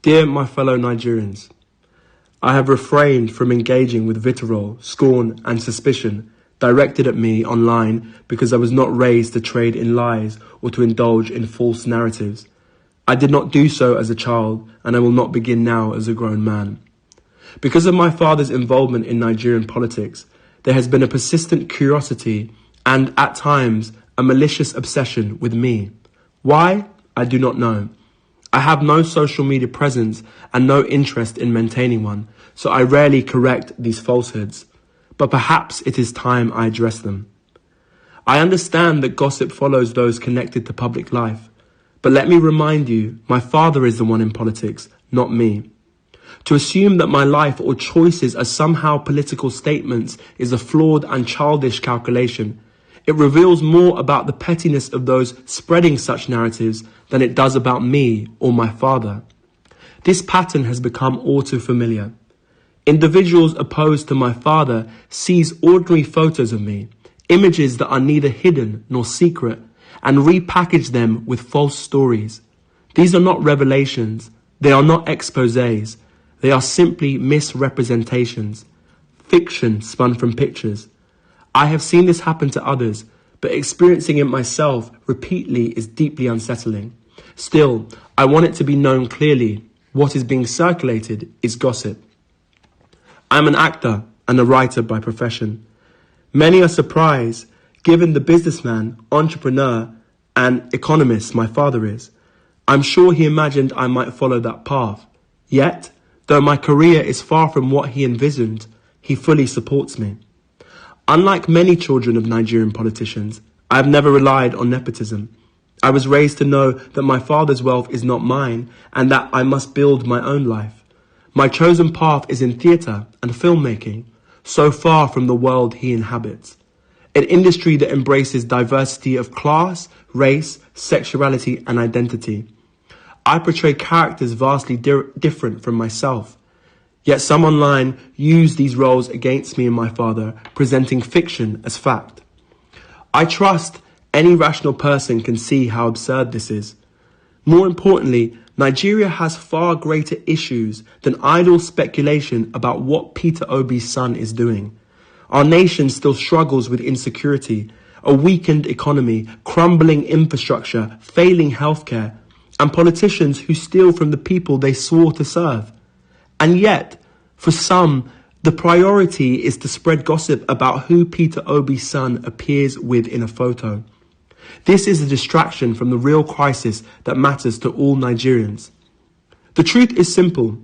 Dear my fellow Nigerians, I have refrained from engaging with vitriol, scorn and suspicion directed at me online because I was not raised to trade in lies or to indulge in false narratives. I did not do so as a child, and I will not begin now as a grown man. Because of my father's involvement in Nigerian politics, there has been a persistent curiosity and, at times, a malicious obsession with me. Why? I do not know. I have no social media presence and no interest in maintaining one, so I rarely correct these falsehoods. But perhaps it is time I address them. I understand that gossip follows those connected to public life, but let me remind you, my father is the one in politics, not me. To assume that my life or choices are somehow political statements is a flawed and childish calculation. It reveals more about the pettiness of those spreading such narratives than it does about me or my father. This pattern has become all too familiar. Individuals opposed to my father seize ordinary photos of me, images that are neither hidden nor secret, and repackage them with false stories. These are not revelations. They are not exposés. They are simply misrepresentations, fiction spun from pictures. I have seen this happen to others, but experiencing it myself repeatedly is deeply unsettling. Still, I want it to be known clearly, what is being circulated is gossip. I'm an actor and a writer by profession. Many are surprised, given the businessman, entrepreneur, and economist my father is. I'm sure he imagined I might follow that path. Yet, though my career is far from what he envisioned, he fully supports me. Unlike many children of Nigerian politicians, I have never relied on nepotism. I was raised to know that my father's wealth is not mine and that I must build my own life. My chosen path is in theatre and filmmaking, so far from the world he inhabits. An industry that embraces diversity of class, race, sexuality and identity. I portray characters vastly different from myself. Yet some online use these roles against me and my father, presenting fiction as fact. I trust any rational person can see how absurd this is. More importantly, Nigeria has far greater issues than idle speculation about what Peter Obi's son is doing. Our nation still struggles with insecurity, a weakened economy, crumbling infrastructure, failing healthcare, and politicians who steal from the people they swore to serve. And yet, for some, the priority is to spread gossip about who Peter Obi's son appears with in a photo. This is a distraction from the real crisis that matters to all Nigerians. The truth is simple.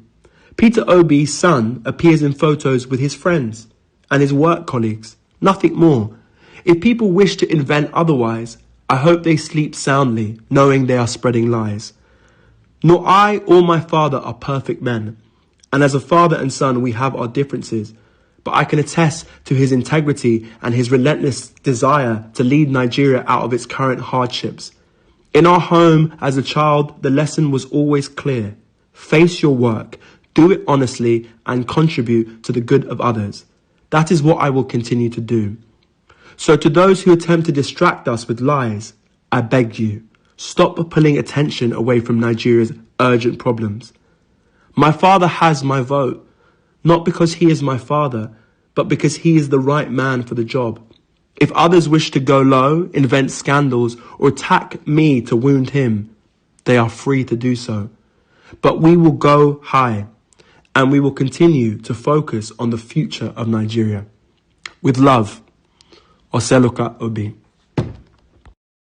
Peter Obi's son appears in photos with his friends and his work colleagues, nothing more. If people wish to invent otherwise, I hope they sleep soundly, knowing they are spreading lies. Nor I or my father are perfect men. And as a father and son, we have our differences. But I can attest to his integrity and his relentless desire to lead Nigeria out of its current hardships. In our home, as a child, the lesson was always clear. Face your work, do it honestly, and contribute to the good of others. That is what I will continue to do. So to those who attempt to distract us with lies, I beg you, stop pulling attention away from Nigeria's urgent problems. My father has my vote, not because he is my father, but because he is the right man for the job. If others wish to go low, invent scandals, or attack me to wound him, they are free to do so. But we will go high, and we will continue to focus on the future of Nigeria. With love, Oseloka Obi.